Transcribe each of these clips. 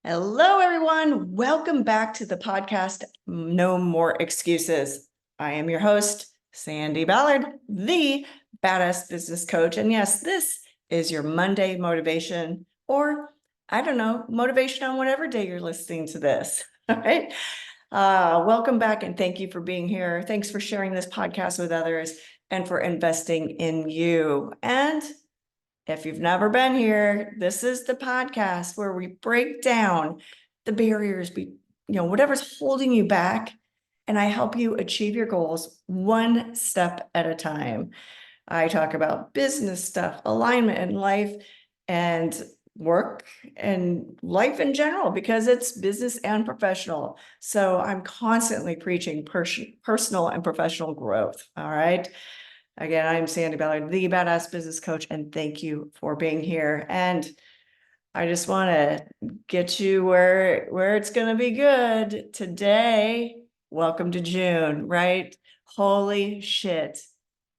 Hello, everyone. Welcome back to the podcast, No More Excuses. I am your host, Sandi Ballard, the badass business coach. And yes, this is your Monday motivation, or I don't know, motivation on whatever day you're listening to this. All right. Welcome back and thank you for being here. Thanks for sharing this podcast with others and for investing in you. And if you've never been here, this is the podcast where we break down the barriers, whatever's holding you back, and I help you achieve your goals one step at a time. I talk about business stuff, alignment in life, and work and life in general, because it's business and professional. So I'm constantly preaching personal and professional growth. All right. Again, I'm Sandi Ballard, the badass business coach, and thank you for being here. And I just want to get you where it's going to be good today. Welcome to June, right? Holy shit.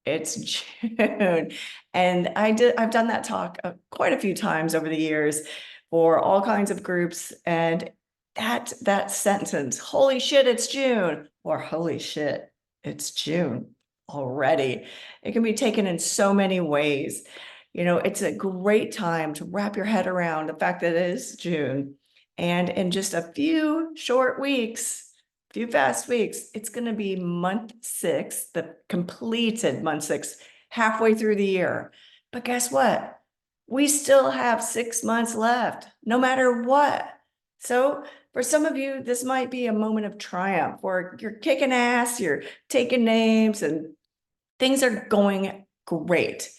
It's June. And I've done that talk quite a few times over the years for all kinds of groups. And that sentence, holy shit, it's June, or holy shit, it's June already. It can be taken in so many ways. It's a great time to wrap your head around the fact that it is June. And in just a few short weeks, few fast weeks, it's going to be month 6, the completed month 6, halfway through the year. But guess what? We still have 6 months left, no matter what. So for some of you, this might be a moment of triumph where you're kicking ass, you're taking names, and things are going great.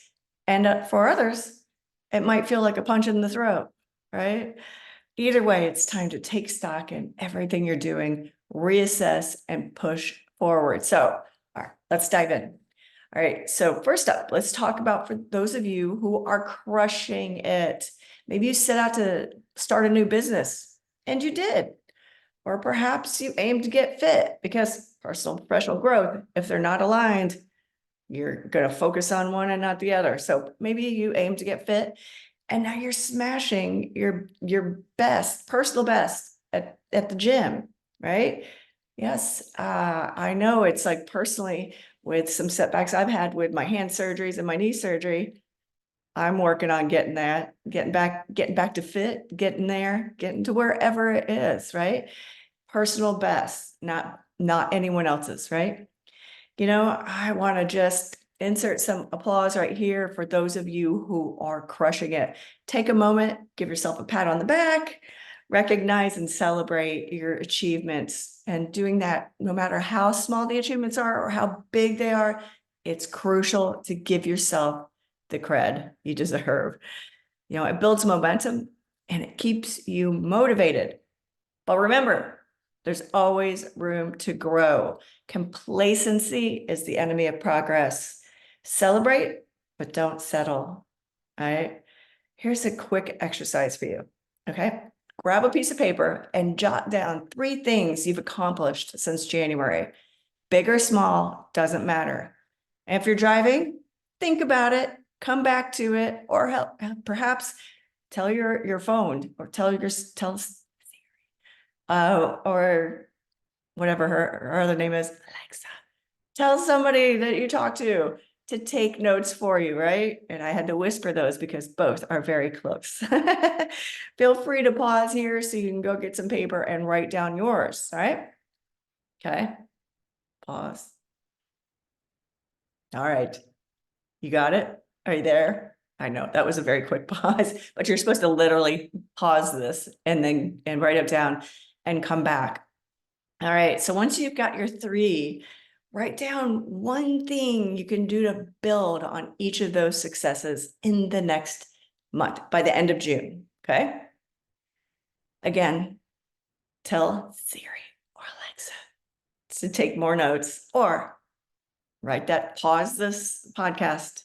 And for others, it might feel like a punch in the throat, right? Either way, it's time to take stock in everything you're doing, reassess, and push forward. So, all right, let's dive in. All right, so first up, let's talk about for those of you who are crushing it. Maybe you set out to start a new business, and you did. Or perhaps you aim to get fit, because personal and professional growth, if they're not aligned, you're going to focus on one and not the other. So maybe you aim to get fit, and now you're smashing your best, personal best at the gym, right? Yes, I know it's like personally with some setbacks I've had with my hand surgeries and my knee surgery, I'm working on getting back to fit, getting there, getting to wherever it is, right? Personal best, not anyone else's, right? I want to just insert some applause right here for those of you who are crushing it. Take a moment, give yourself a pat on the back, recognize and celebrate your achievements. And doing that, no matter how small the achievements are or how big they are, it's crucial to give yourself the cred you deserve. It builds momentum and it keeps you motivated. But remember, there's always room to grow. Complacency is the enemy of progress. Celebrate, but don't settle. All right. Here's a quick exercise for you. Okay. Grab a piece of paper and jot down 3 things you've accomplished since January. Big or small, doesn't matter. And if you're driving, think about it, come back to it, or perhaps tell your phone or tell or whatever her other name is, Alexa, tell somebody that you talk to take notes for you, right? And I had to whisper those because both are very close. Feel free to pause here so you can go get some paper and write down yours, all right? Okay, pause. All right, you got it? Are you there? I know that was a very quick pause, but you're supposed to literally pause this and write it down and come back. All right, so once you've got your 3, write down one thing you can do to build on each of those successes in the next month by the end of June, okay? Again, tell Siri or Alexa to take more notes, or pause this podcast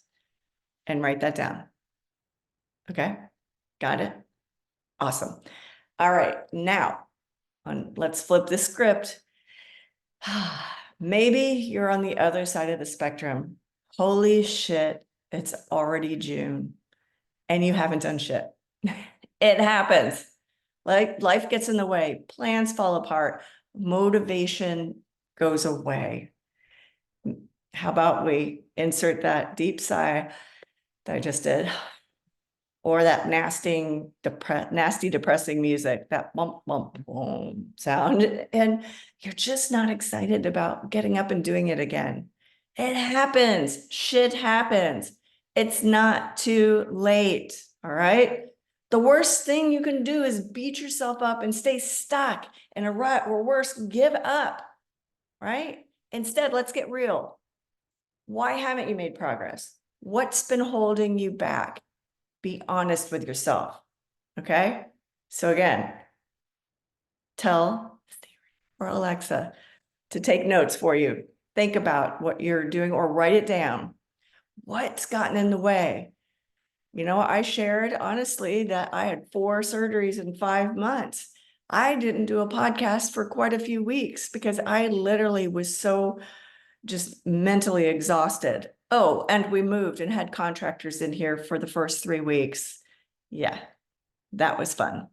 and write that down. Okay, got it? Awesome. All right, now let's flip the script. Maybe you're on the other side of the spectrum. Holy shit, it's already June and you haven't done shit. It happens. Like life gets in the way, plans fall apart, motivation goes away. How about we insert that deep sigh that I just did, or that nasty, depressing music, that bump, bump, boom sound, and you're just not excited about getting up and doing it again. It happens. Shit happens. It's not too late. All right. The worst thing you can do is beat yourself up and stay stuck in a rut, or worse, give up. Right? Instead, let's get real. Why haven't you made progress? What's been holding you back? Be honest with yourself. Okay. So again, tell Siri or Alexa to take notes for you. Think about what you're doing or write it down. What's gotten in the way? You know, I shared honestly that I had 4 surgeries in 5 months. I didn't do a podcast for quite a few weeks because I literally was so just mentally exhausted. Oh, and we moved and had contractors in here for the first 3 weeks. Yeah, that was fun.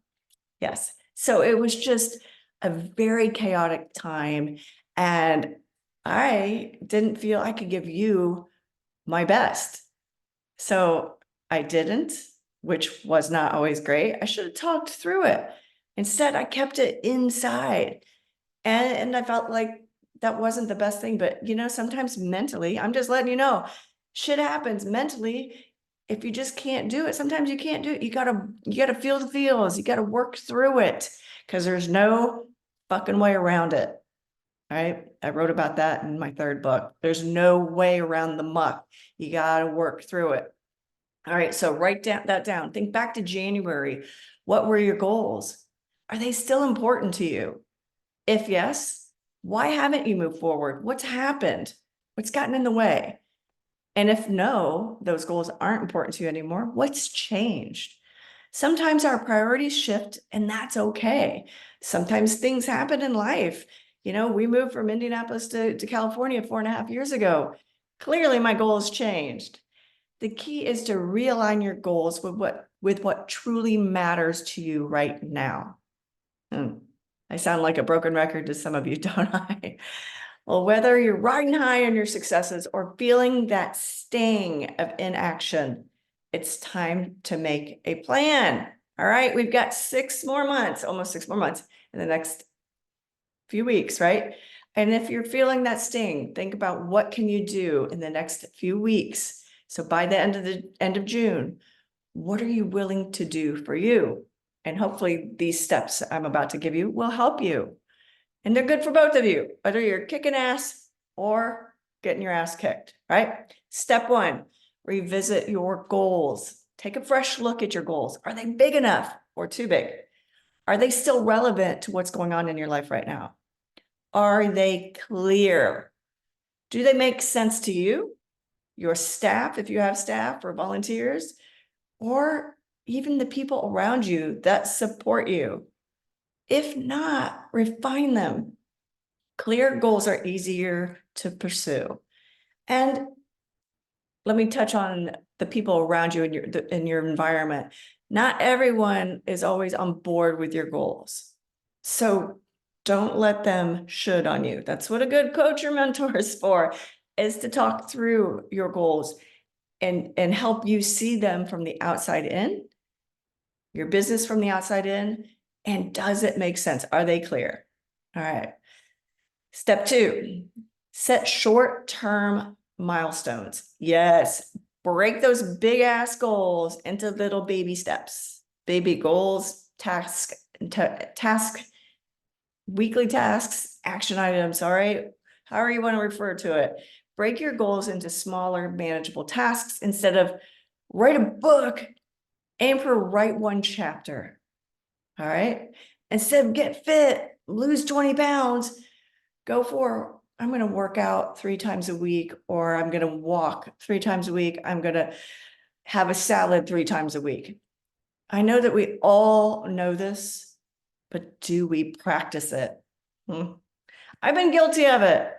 Yes. So it was just a very chaotic time. And I didn't feel I could give you my best. So I didn't, which was not always great. I should have talked through it. Instead, I kept it inside. And I felt like that wasn't the best thing. But, you know, sometimes mentally, I'm just letting you know, shit happens mentally. If you just can't do it, sometimes you can't do it. You gotta feel the feels. You gotta work through it because there's no fucking way around it. All right. I wrote about that in my 3rd book. There's no way around the muck. You gotta work through it. All right. So write that down. Think back to January. What were your goals? Are they still important to you? If yes, why haven't you moved forward? What's happened? What's gotten in the way? And if no, those goals aren't important to you anymore, what's changed? Sometimes our priorities shift, and that's okay. Sometimes things happen in life. You know, we moved from Indianapolis to California 4.5 years ago. Clearly, my goals changed. The key is to realign your goals with what truly matters to you right now. I sound like a broken record to some of you, don't I? Well, whether you're riding high on your successes or feeling that sting of inaction, it's time to make a plan. All right, we've got 6 more months, almost 6 more months in the next few weeks, right? And if you're feeling that sting, think about what can you do in the next few weeks. So by the end of June, what are you willing to do for you? And hopefully these steps I'm about to give you will help you. And they're good for both of you, whether you're kicking ass or getting your ass kicked, right? Step 1, revisit your goals. Take a fresh look at your goals. Are they big enough or too big? Are they still relevant to what's going on in your life right now? Are they clear? Do they make sense to you, your staff, if you have staff or volunteers, or even the people around you that support you? If not, refine them. Clear goals are easier to pursue. And let me touch on the people around you in your environment. Not everyone is always on board with your goals. So don't let them should on you. That's what a good coach or mentor is for, is to talk through your goals and help you see them from the outside in, your business from the outside in, and does it make sense? Are they clear? All right. Step 2, set short-term milestones. Yes, break those big ass goals into little baby steps, baby goals, weekly tasks, action items. All right. However you want to refer to it. Break your goals into smaller, manageable tasks instead of write a book. Aim for write 1 chapter. All right. Instead of get fit, lose 20 pounds, go for, I'm going to work out 3 times a week, or I'm going to walk 3 times a week. I'm going to have a salad 3 times a week. I know that we all know this, but do we practice it? I've been guilty of it.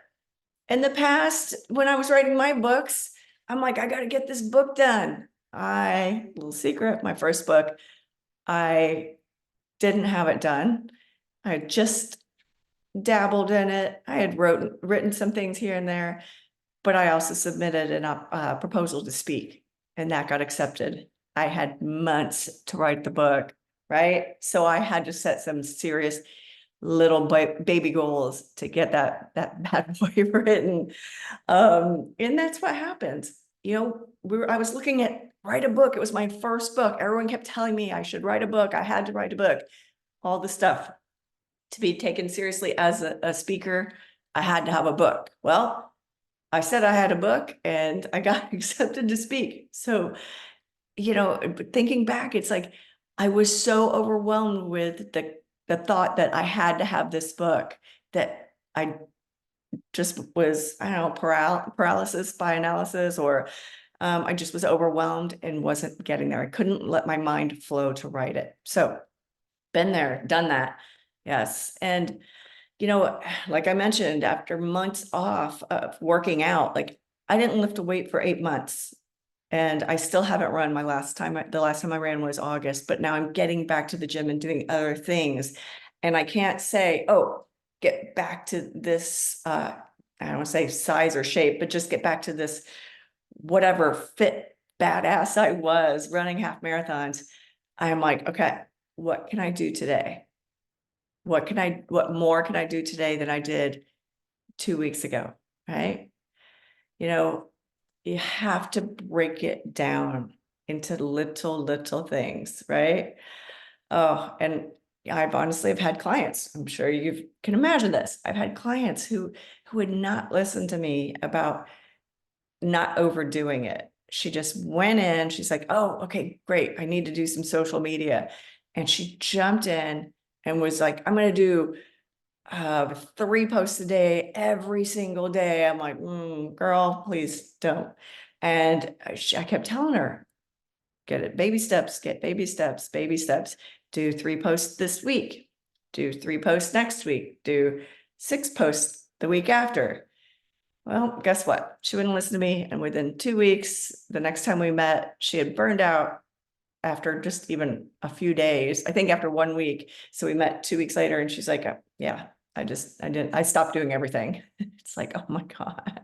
In the past, when I was writing my books, I'm like, I got to get this book done. Little secret, my first book, I didn't have it done. I had just dabbled in it. I had written some things here and there, but I also submitted a proposal to speak, and that got accepted. I had months to write the book, right? So I had to set some serious little baby goals to get that bad boy written. And that's what happens. I was looking at write a book. It was my first book. Everyone kept telling me I should write a book. I had to write a book, all the stuff to be taken seriously as a speaker. I had to have a book. Well, I said I had a book and I got accepted to speak. So, thinking back, it's like I was so overwhelmed with the thought that I had to have this book that I just was, I don't know, paralysis by analysis, or I just was overwhelmed and wasn't getting there. I couldn't let my mind flow to write it. So been there, done that. Yes. And, like I mentioned, after months off of working out, like I didn't lift a weight for 8 months. And I still haven't run the last time I ran was August, but now I'm getting back to the gym and doing other things. And I can't say, oh, get back to this, I don't want to say size or shape, but just get back to this, whatever fit badass I was running half marathons. I'm like, okay, what can I do today? What more can I do today than I did 2 weeks ago? Right. You have to break it down into little things, right? Oh, and I've honestly have had clients. I'm sure you can imagine this. I've had clients who would not listen to me about not overdoing it. She just went in. She's like, oh, okay, great. I need to do some social media. And she jumped in and was like, I'm going to do 3 posts a day, every single day. I'm like, girl, please don't. And I kept telling her, get it, baby steps, get baby steps, do 3 posts this week, do 3 posts next week, do 6 posts the week after. Well, guess what? She wouldn't listen to me. And within 2 weeks, the next time we met, she had burned out after just even a few days, I think after 1 week. So we met 2 weeks later and she's like, yeah, I stopped doing everything. It's like, oh my God.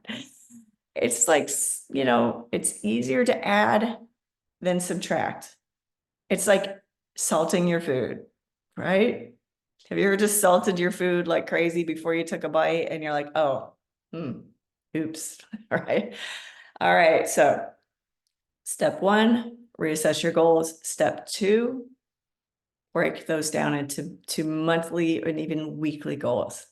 It's like, it's easier to add than subtract. It's like salting your food, right? Have you ever just salted your food like crazy before you took a bite and you're like, oh, oops, all right. All right, so step 1, reassess your goals. Step 2, break those down into monthly and even weekly goals.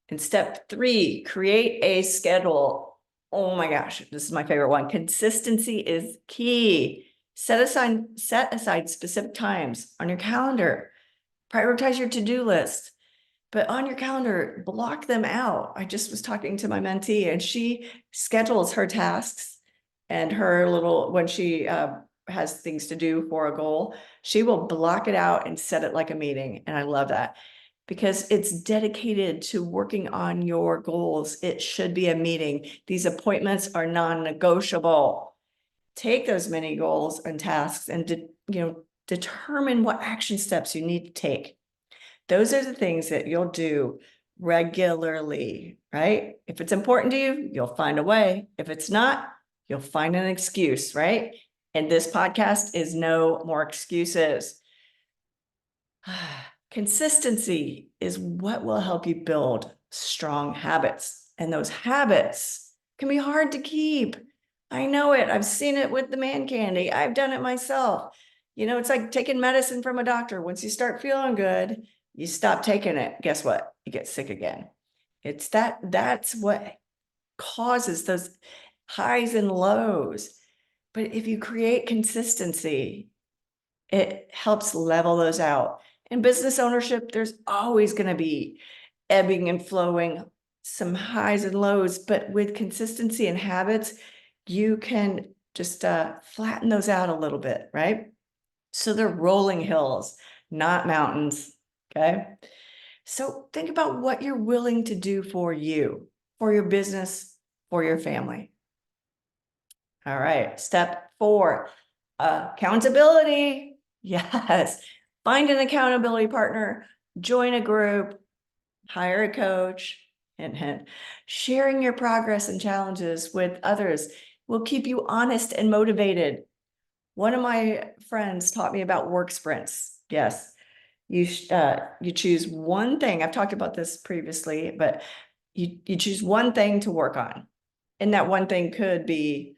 And step 3, create a schedule. Oh my gosh, this is my favorite one. Consistency is key. Set aside specific times on your calendar. Prioritize your to-do list. But on your calendar, block them out. I just was talking to my mentee and she schedules her tasks and her when she has things to do for a goal, she will block it out and set it like a meeting. And I love that because it's dedicated to working on your goals. It should be a meeting. These appointments are non-negotiable. Take those mini goals and tasks and determine what action steps you need to take. Those are the things that you'll do regularly, right? If it's important to you, you'll find a way. If it's not, you'll find an excuse, right? And this podcast is no more excuses. Consistency is what will help you build strong habits. And those habits can be hard to keep. I know it. I've seen it with the man candy. I've done it myself. It's like taking medicine from a doctor. Once you start feeling good, you stop taking it. Guess what? You get sick again. That's what causes those highs and lows. But if you create consistency, it helps level those out. In business ownership, there's always going to be ebbing and flowing, some highs and lows, but with consistency and habits, you can just flatten those out a little bit, right? So they're rolling hills, not mountains, okay? So think about what you're willing to do for you, for your business, for your family. All right, step 4, accountability. Yes, find an accountability partner, join a group, hire a coach, and sharing your progress and challenges with others will keep you honest and motivated. One of my friends taught me about work sprints. Yes, you choose one thing. I've talked about this previously, but you choose one thing to work on. And that one thing could be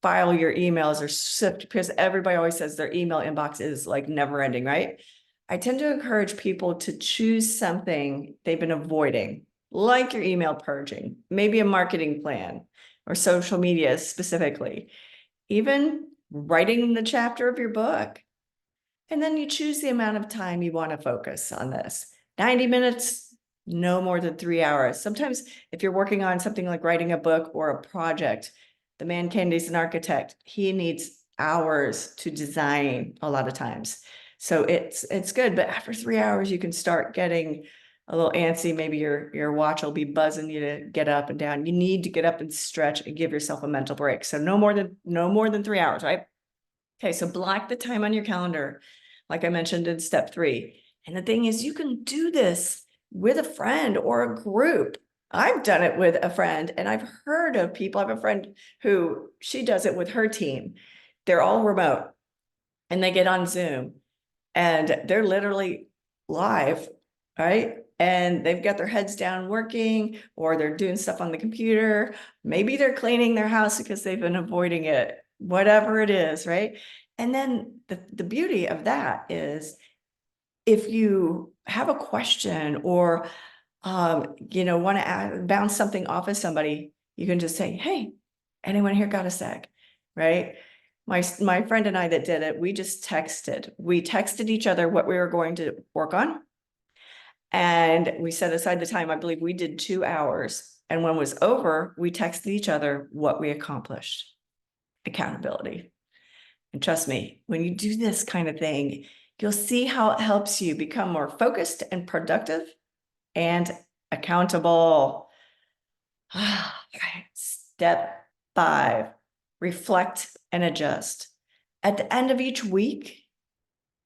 file your emails or sift, because everybody always says their email inbox is like never ending, right? I tend to encourage people to choose something they've been avoiding, like your email purging, maybe a marketing plan or social media specifically, even writing the chapter of your book. And then you choose the amount of time you want to focus on this. 90 minutes, no more than 3 hours. Sometimes if you're working on something like writing a book or a project, the man Candy's an architect. He needs hours to design a lot of times. So it's good. But after 3 hours, you can start getting a little antsy. Maybe your watch will be buzzing you to get up and down. You need to get up and stretch and give yourself a mental break. So no more than 3 hours, right? Okay, so block the time on your calendar, like I mentioned in step 3. And the thing is, you can do this with a friend or a group. I've done it with a friend, and I've heard of people. I have a friend who she does it with her team. They're all remote and they get on Zoom and they're literally live, right? And they've got their heads down working, or they're doing stuff on the computer. Maybe they're cleaning their house because they've been avoiding it, whatever it is, right? And then the beauty of that is if you have a question or want to bounce something off of somebody, you can just say, hey, anyone here got a sec, right? My friend and I that did it, we just texted. We texted each other what we were going to work on. And we set aside the time. I believe we did 2 hours. And when it was over, we texted each other what we accomplished. Accountability. And trust me, when you do this kind of thing, you'll see how it helps you become more focused and productive and accountable. Step 5, reflect and adjust. At the end of each week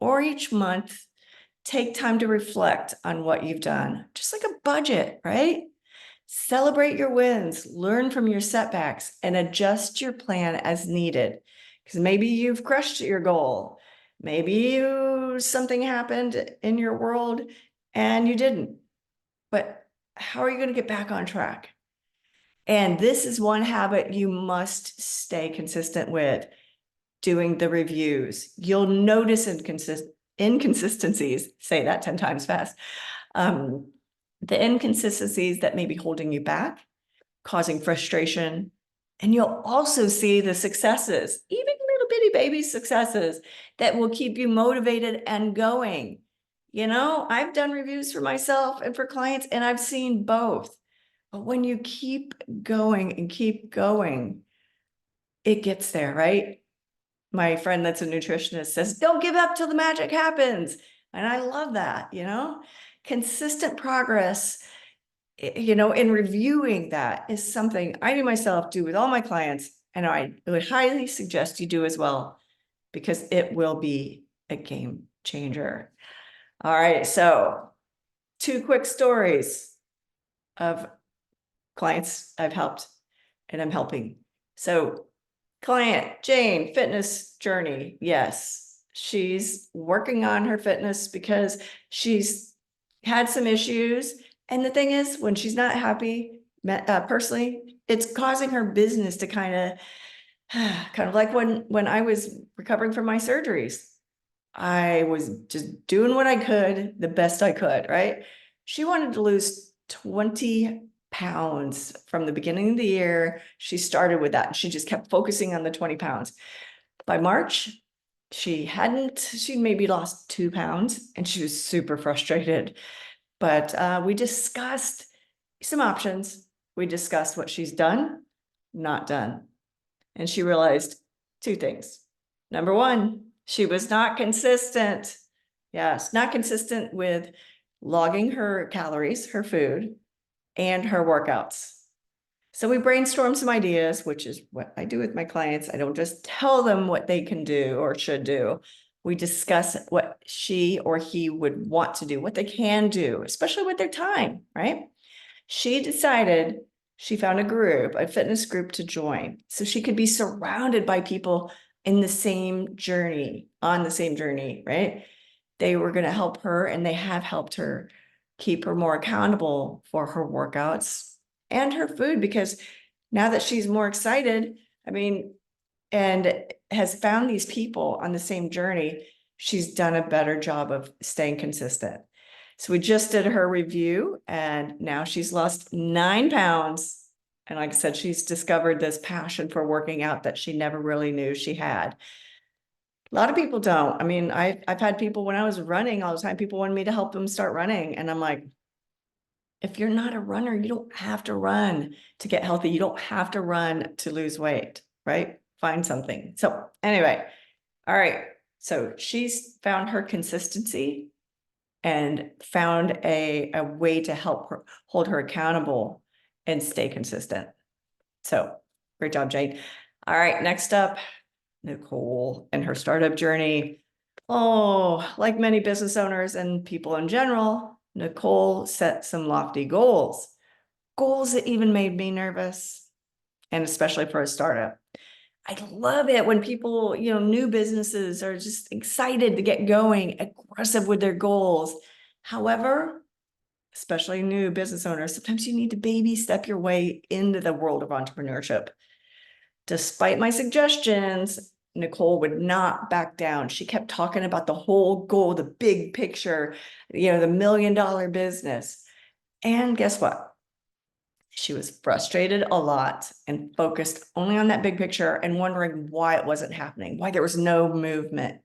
or each month, take time to reflect on what you've done, just like a budget, right? Celebrate your wins, learn from your setbacks, and adjust your plan as needed. Because maybe you've crushed your goal. Maybe something happened in your world and you didn't. But how are you going to get back on track? And this is one habit you must stay consistent with, doing the reviews. You'll notice inconsistencies, say that 10 times fast. The inconsistencies that may be holding you back, causing frustration. And you'll also see the successes, even little bitty baby successes that will keep you motivated and going. I've done reviews for myself and for clients, and I've seen both. But when you keep going and keep going, it gets there, right? My friend that's a nutritionist says, don't give up till the magic happens. And I love that, consistent progress, in reviewing that is something I do myself, do with all my clients. And I would highly suggest you do as well, because it will be a game changer. All right. So 2 quick stories of clients I've helped and I'm helping. So client Jane, fitness journey. Yes, she's working on her fitness because she's had some issues. And the thing is, when she's not happy personally, it's causing her business to kind of like when I was recovering from my surgeries. I was just doing what I could, the best I could, right? She wanted to lose 20 pounds from the beginning of the year. She started with that. She just kept focusing on the 20 pounds. By March, she'd maybe lost 2 pounds, and she was super frustrated. But we discussed some options. We discussed what she's done, not done. And she realized 2 things. Number 1, she was not consistent. Yes, not consistent with logging her calories, her food, and her workouts. So we brainstormed some ideas, which is what I do with my clients. I don't just tell them what they can do or should do. We discuss what she or he would want to do, what they can do, especially with their time, right? She decided she found a group, a fitness group to join, so she could be surrounded by people in the same journey, on the same journey, right? They were going to help her, and they have helped her keep her more accountable for her workouts and her food, because now that she's more excited, I mean, and has found these people on the same journey, she's done a better job of staying consistent. So we just did her review, and now she's lost 9 pounds. And like I said, she's discovered this passion for working out that she never really knew she had. A lot of people don't. I mean, I've had people, when I was running all the time, people wanted me to help them start running. And I'm like, if you're not a runner, you don't have to run to get healthy. You don't have to run to lose weight, right? Find something. So anyway, all right. So she's found her consistency and found a way to help her hold her accountable and stay consistent. So great job, Jane. All right, next up, Nicole and her startup journey. Oh, like many business owners and people in general, Nicole set some lofty goals that even made me nervous, and especially for a startup. I love it when people, new businesses are just excited to get going, aggressive with their goals. However, especially new business owners, sometimes you need to baby step your way into the world of entrepreneurship. Despite my suggestions, Nicole would not back down. She kept talking about the whole goal, the big picture, the $1 million business. And guess what? She was frustrated a lot and focused only on that big picture and wondering why it wasn't happening, why there was no movement.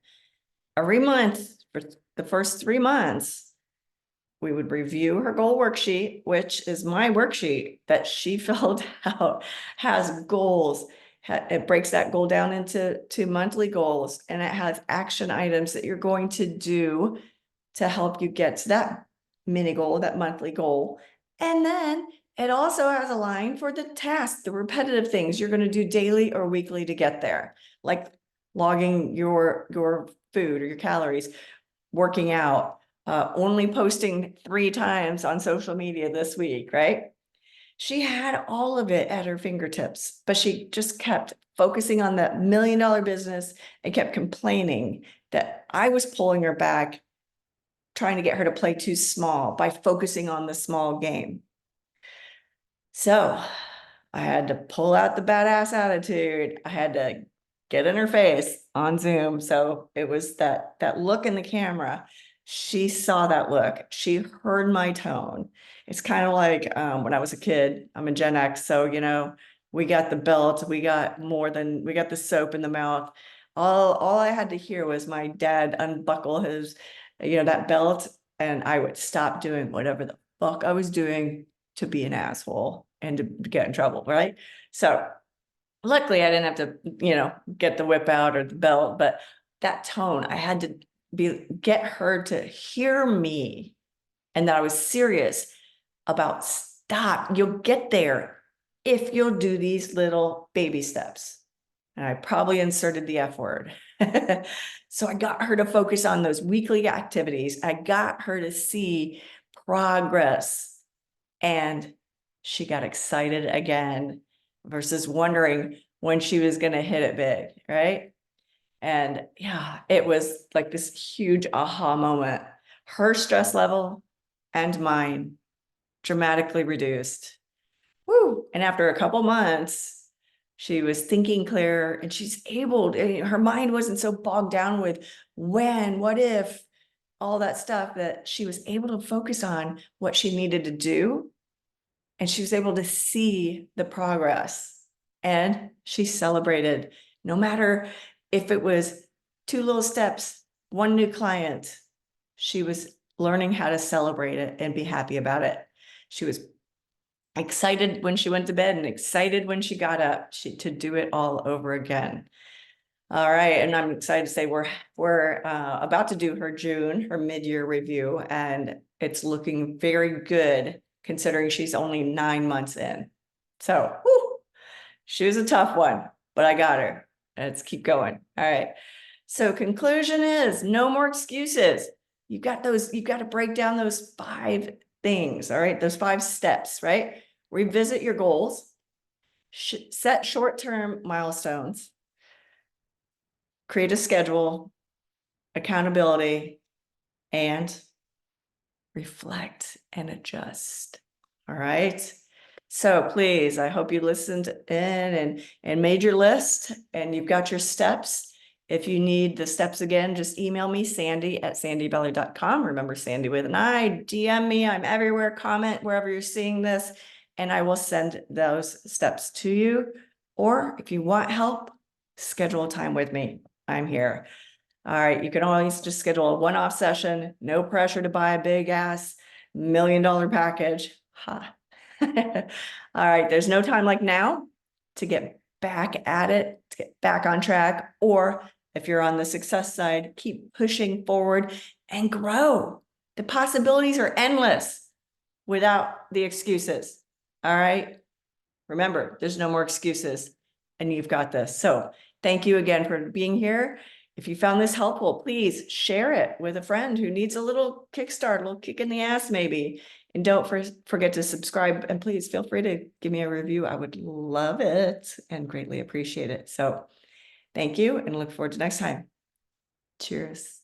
Every month for the first 3 months, we would review her goal worksheet, which is my worksheet that she filled out, has goals. It breaks that goal down into monthly goals, and it has action items that you're going to do to help you get to that mini goal, that monthly goal. And then it also has a line for the tasks, the repetitive things you're going to do daily or weekly to get there, like logging your food or your calories, working out, only posting 3 times on social media this week, right? She had all of it at her fingertips, but she just kept focusing on that $1 million business and kept complaining that I was pulling her back, trying to get her to play too small by focusing on the small game. So I had to pull out the badass attitude. I had to get in her face on Zoom. So it was that look in the camera. She saw that look. She heard my tone. It's kind of like when I was a kid. I'm a Gen X, so we got the belt. We got the soap in the mouth. All I had to hear was my dad unbuckle his, that belt, and I would stop doing whatever the fuck I was doing to be an asshole and to get in trouble, right? So luckily I didn't have to, get the whip out or the belt, but that tone, I had to get her to hear me and that I was serious about stop. You'll get there if you'll do these little baby steps. And I probably inserted the F word. So I got her to focus on those weekly activities. I got her to see progress, and she got excited again versus wondering when she was going to hit it big, right? And yeah, it was like this huge aha moment. Her stress level and mine dramatically reduced. Woo! And after a couple months, she was thinking clearer, and she's able to, her mind wasn't so bogged down with when, what if, all that stuff, that she was able to focus on what she needed to do. And she was able to see the progress, and she celebrated, no matter if it was 2 little steps, 1 new client. She was learning how to celebrate it and be happy about it. She was excited when she went to bed and excited when she got up to do it all over again. All right, and I'm excited to say we're about to do her mid-year review, and it's looking very good considering she's only 9 months in. So she was a tough one, but I got her. Let's keep going. All right. So conclusion is no more excuses. You've got to break down those 5 things. All right. Those 5 steps, right? Revisit your goals, set short-term milestones, create a schedule, accountability, and reflect and adjust. All right. So please, I hope you listened in and made your list and you've got your steps. If you need the steps again, just email me, Sandi@sandiballard.com. Remember, Sandi with an I. DM me. I'm everywhere. Comment wherever you're seeing this, and I will send those steps to you. Or if you want help, schedule a time with me. I'm here. All right. You can always just schedule a one-off session. No pressure to buy a big ass $1 million package. Ha. All right. There's no time like now to get back at it, to get back on track. Or if you're on the success side, keep pushing forward and grow. The possibilities are endless without the excuses. All right. Remember, there's no more excuses and you've got this. So thank you again for being here. If you found this helpful, please share it with a friend who needs a little kickstart, a little kick in the ass maybe. And don't forget to subscribe, and please feel free to give me a review. I would love it and greatly appreciate it. So thank you and look forward to next time. Cheers.